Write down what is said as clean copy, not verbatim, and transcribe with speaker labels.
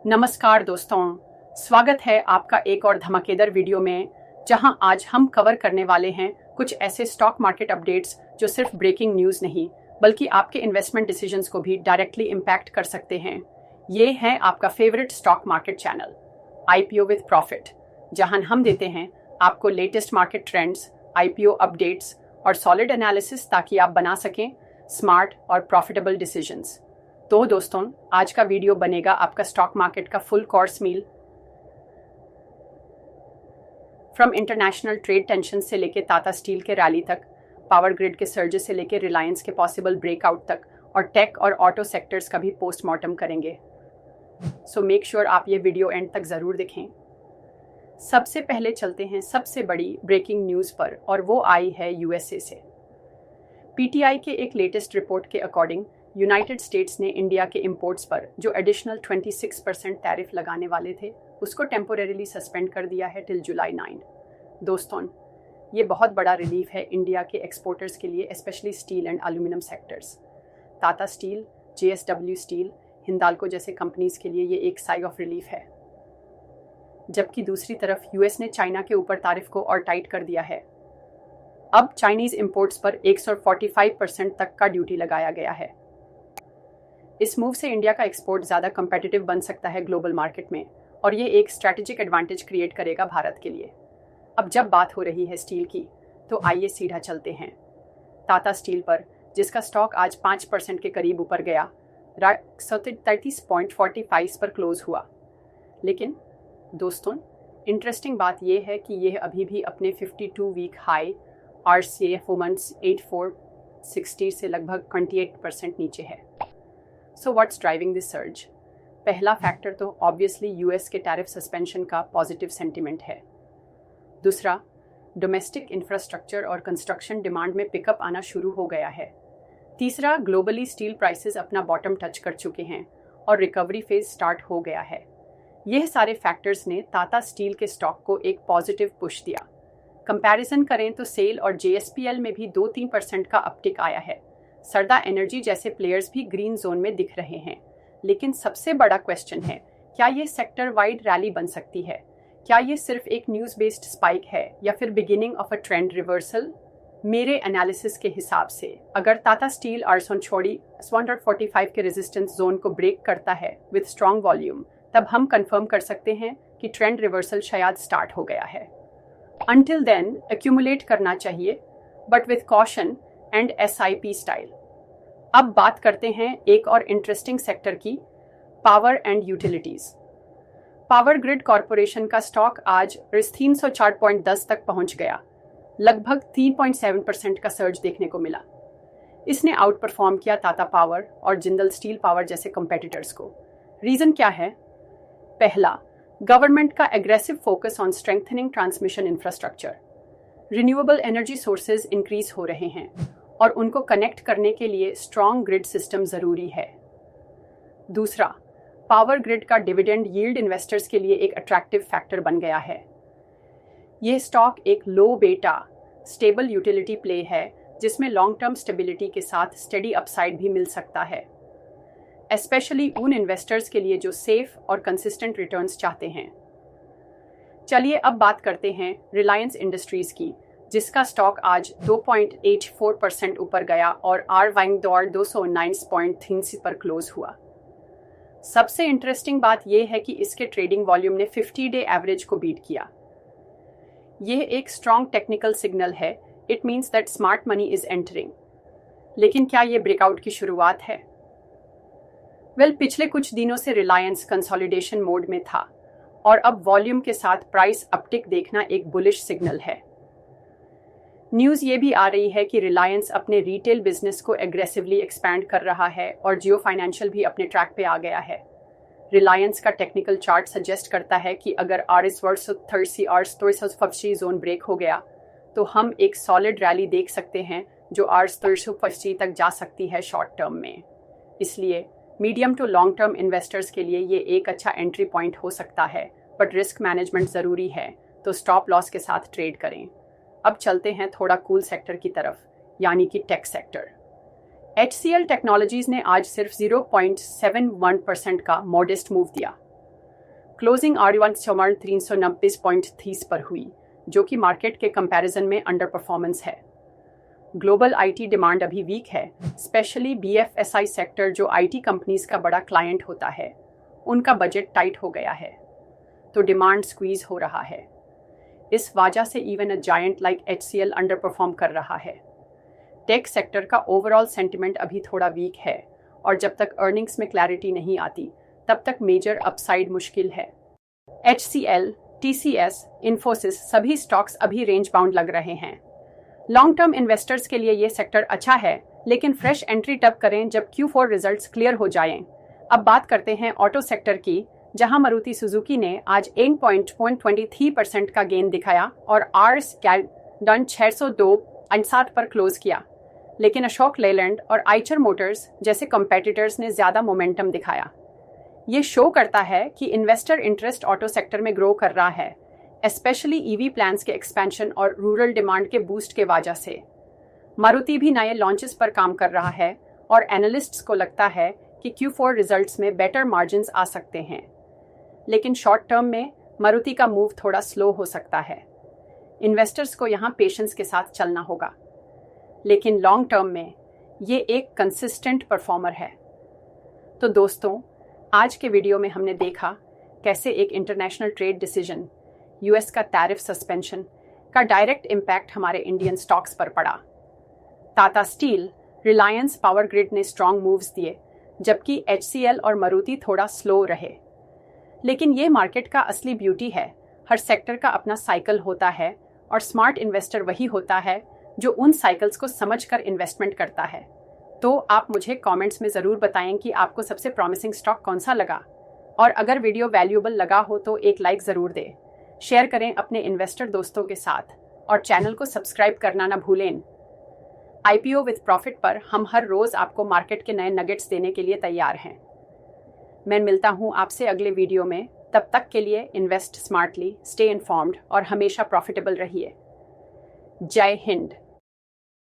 Speaker 1: नमस्कार दोस्तों, स्वागत है आपका एक और धमाकेदार वीडियो में, जहां आज हम कवर करने वाले हैं कुछ ऐसे स्टॉक मार्केट अपडेट्स जो सिर्फ ब्रेकिंग न्यूज़ नहीं बल्कि आपके इन्वेस्टमेंट डिसीजंस को भी डायरेक्टली इम्पैक्ट कर सकते हैं। ये है आपका favourite stock market channel IPO with profit, जहां हम देते हैं आपको latest market trends, IPO updates और सॉलिड एनालिसिस ताकि आप बना सकें स्मार्ट और प्रॉफिटेबल डिसीजंस। तो दोस्तों, आज का वीडियो बनेगा आपका स्टॉक मार्केट का full course meal. From international trade tension से लेके टाटा स्टील के रैली तक, पावर ग्रिड के सर्जेस से लेके रिलायंस के पॉसिबल ब्रेकआउट तक, और टेक और ऑटो सेक्टर्स का भी पोस्टमार्टम करेंगे। सो मेक श्योर आप ये वीडियो एंड तक ज़रूर देखें। सबसे पहले चलते हैं सबसे बड़ी ब्रेकिंग न्यूज़ पर, और वो आई है यूएसए से। पीटीआई के एक लेटेस्ट रिपोर्ट के अकॉर्डिंग यूनाइटेड स्टेट्स ने इंडिया के इंपोर्ट्स पर जो एडिशनल 26% टैरिफ लगाने वाले थे उसको टेम्पोरेरीली सस्पेंड कर दिया है टिल जुलाई 9। दोस्तों, ये बहुत बड़ा रिलीफ है इंडिया के एक्सपोर्टर्स के लिए, specially steel and aluminium sectors. Tata steel, JSW steel, Hindalco जैसे कंपनीज के लिए ये एक साइग ऑफ रिलीफ है। जबकि दूसरी तरफ यूएस ने चाइना के ऊपर तारीफ को और टाइट कर दिया है। अब चाइनीज इंपोर्ट्स पर 145% तक का ड्यूटी लगाया गया है। इस मूव से इंडिया का एक्सपोर्ट ज़्यादा कंपेटिटिव बन सकता है ग्लोबल मार्केट में, और ये एक स्ट्रैटेजिक एडवांटेज क्रिएट करेगा भारत के लिए। अब जब बात हो रही है स्टील की, तो आइए सीधा चलते हैं टाटा स्टील पर, जिसका स्टॉक आज 5% के करीब ऊपर गया, 30.45 पर क्लोज हुआ। लेकिन दोस्तों, इंटरेस्टिंग बात यह है कि यह अभी भी अपने 52 वीक हाई RCA वुमेंस 8460 से लगभग 28% नीचे है। So what's driving this surge? पहला फैक्टर तो ऑब्वियसली यूएस के टैरिफ सस्पेंशन का पॉजिटिव सेंटिमेंट है। दूसरा, डोमेस्टिक इंफ्रास्ट्रक्चर और कंस्ट्रक्शन डिमांड में पिकअप आना शुरू हो गया है। तीसरा, ग्लोबली स्टील प्राइसेस अपना बॉटम टच कर चुके हैं और रिकवरी फेज स्टार्ट हो गया है। यह सारे फैक्टर्स ने टाटा स्टील के स्टॉक को एक पॉजिटिव पुश दिया। कंपैरिजन करें तो सेल और JSPL में भी 2-3% का अपटिक आया है। सरदा एनर्जी जैसे प्लेयर्स भी ग्रीन जोन में दिख रहे हैं। लेकिन सबसे बड़ा क्वेश्चन है, क्या ये सेक्टर वाइड रैली बन सकती है? क्या ये सिर्फ एक न्यूज़ बेस्ड स्पाइक है या फिर beginning of a trend reversal? मेरे एनालिसिस के हिसाब से अगर टाटा स्टील आरसोन छोड़ी 145 के रेजिस्टेंस जोन को ब्रेक करता है विद स्ट्रॉन्ग वॉल्यूम, तब हम कंफर्म कर सकते हैं कि ट्रेंड रिवर्सल शायद स्टार्ट हो गया है। Until then, accumulate करना चाहिए, but with caution and SIP style. अब बात करते हैं एक और इंटरेस्टिंग सेक्टर की, power and utilities. Power grid corporation का स्टॉक आज 304.10 तक पहुंच गया। लगभग 3.7% का सर्ज देखने को मिला। इसने आउट परफॉर्म किया टाटा पावर और जिंदल स्टील पावर जैसे कंपेटिटर्स को। रीजन क्या है? पहला, गवर्नमेंट का aggressive focus on strengthening transmission infrastructure. Renewable energy sources increase हो रहे हैं और उनको कनेक्ट करने के लिए स्ट्रॉन्ग ग्रिड सिस्टम ज़रूरी है। दूसरा, पावर ग्रिड का डिविडेंड यील्ड इन्वेस्टर्स के लिए एक अट्रैक्टिव फैक्टर बन गया है। यह स्टॉक एक लो बेटा स्टेबल यूटिलिटी प्ले है, जिसमें लॉन्ग टर्म स्टेबिलिटी के साथ स्टेडी अपसाइड भी मिल सकता है, स्पेशली उन इन्वेस्टर्स के लिए जो सेफ और कंसिस्टेंट रिटर्न्स चाहते हैं। चलिए अब बात करते हैं रिलायंस इंडस्ट्रीज की, जिसका स्टॉक आज 2.84% ऊपर गया और आरवाइंग दौड़ 219.3 पर क्लोज हुआ। सबसे इंटरेस्टिंग बात यह है कि इसके ट्रेडिंग वॉल्यूम ने 50-डे एवरेज को बीट किया। यह एक स्ट्रॉन्ग टेक्निकल सिग्नल है। It means that smart money is entering. लेकिन क्या यह ब्रेकआउट की शुरुआत है? पिछले कुछ दिनों से रिलायंस कंसोलिडेशन मोड में था और अब वॉल्यूम के साथ प्राइस अपटिक देखना एक बुलिश सिग्नल है। न्यूज़ ये भी आ रही है कि रिलायंस अपने रिटेल बिजनेस को एग्रेसिवली एक्सपैंड कर रहा है और जियो फाइनेंशियल भी अपने ट्रैक पे आ गया है। रिलायंस का टेक्निकल चार्ट सजेस्ट करता है कि अगर RS230 जोन ब्रेक हो गया तो हम एक सॉलिड रैली देख सकते हैं जो RS250 तक जा सकती है शॉर्ट टर्म में। इसलिए medium to long term investors के लिए ये एक अच्छा एंट्री पॉइंट हो सकता है, बट रिस्क मैनेजमेंट ज़रूरी है, तो स्टॉप लॉस के साथ ट्रेड करें। अब चलते हैं थोड़ा कूल सेक्टर की तरफ, यानी कि टेक सेक्टर। HCL टेक्नोलॉजीज ने आज सिर्फ 0.71% का मॉडेस्ट मूव दिया। क्लोजिंग R1 390.30 पर हुई, जो कि मार्केट के कंपैरिजन में अंडर परफॉर्मेंस है। ग्लोबल आईटी डिमांड अभी वीक है, स्पेशली BFSI सेक्टर जो आईटी कंपनीज का बड़ा क्लाइंट होता है, उनका बजट टाइट हो गया है, तो डिमांड स्क्वीज हो रहा है। इस वजह से even a giant like HCL under perform कर रहा है। टेक सेक्टर का ओवरऑल सेंटिमेंट अभी थोड़ा वीक है और जब तक अर्निंग्स में क्लैरिटी नहीं आती तब तक मेजर अपसाइड मुश्किल है। HCL, TCS, इन्फोसिस सभी स्टॉक्स अभी रेंज बाउंड लग रहे हैं। लॉन्ग टर्म इन्वेस्टर्स के लिए ये सेक्टर अच्छा है, लेकिन फ्रेश एंट्री तब करें जब Q4 रिजल्ट्स क्लियर हो जाएं। अब बात करते हैं ऑटो सेक्टर की, जहां मारुति सुजुकी ने आज 8.23% का गेन दिखाया और आर्स कैडन 602.7 पर क्लोज किया। लेकिन अशोक लेलैंड और आइचर मोटर्स जैसे कंपेटिटर्स ने ज्यादा मोमेंटम दिखाया। ये शो करता है कि इन्वेस्टर इंटरेस्ट ऑटो सेक्टर में ग्रो कर रहा है, स्पेशली EV प्लान्स के एक्सपेंशन और रूरल डिमांड के बूस्ट के वजह से। मारुति भी नए लॉन्चेस पर काम कर रहा है और एनालिस्ट्स को लगता है कि Q4 रिजल्ट्स में बेटर मार्जिन्स आ सकते हैं। लेकिन शॉर्ट टर्म में मारुति का मूव थोड़ा स्लो हो सकता है। इन्वेस्टर्स को यहाँ पेशेंस के साथ चलना होगा, लेकिन लॉन्ग टर्म में ये एक कंसिस्टेंट परफॉर्मर है। तो दोस्तों, आज के वीडियो में हमने देखा कैसे एक इंटरनेशनल ट्रेड डिसीजन, US का टैरिफ सस्पेंशन का डायरेक्ट इम्पैक्ट हमारे इंडियन स्टॉक्स पर पड़ा। Tata steel, Reliance power grid ने स्ट्रॉन्ग मूव्स दिए, जबकि HCL और मारुति थोड़ा स्लो रहे। लेकिन ये मार्केट का असली ब्यूटी है। हर सेक्टर का अपना साइकिल होता है और स्मार्ट इन्वेस्टर वही होता है जो उन साइकिल्स को समझकर इन्वेस्टमेंट करता है। तो आप मुझे कमेंट्स में ज़रूर बताएं कि आपको सबसे प्रॉमिसिंग स्टॉक कौन सा लगा, और अगर वीडियो वैल्यूएबल लगा हो तो एक लाइक ज़रूर दें, शेयर करें अपने इन्वेस्टर दोस्तों के साथ और चैनल को सब्सक्राइब करना ना भूलें। IPO विद प्रॉफिट पर हम हर रोज़ आपको मार्केट के नए नगेट्स देने के लिए तैयार हैं। मैं मिलता हूँ आपसे अगले वीडियो में। तब तक के लिए इन्वेस्ट स्मार्टली, स्टे इन्फॉर्म्ड और हमेशा प्रॉफिटेबल रहिए। जय हिंद।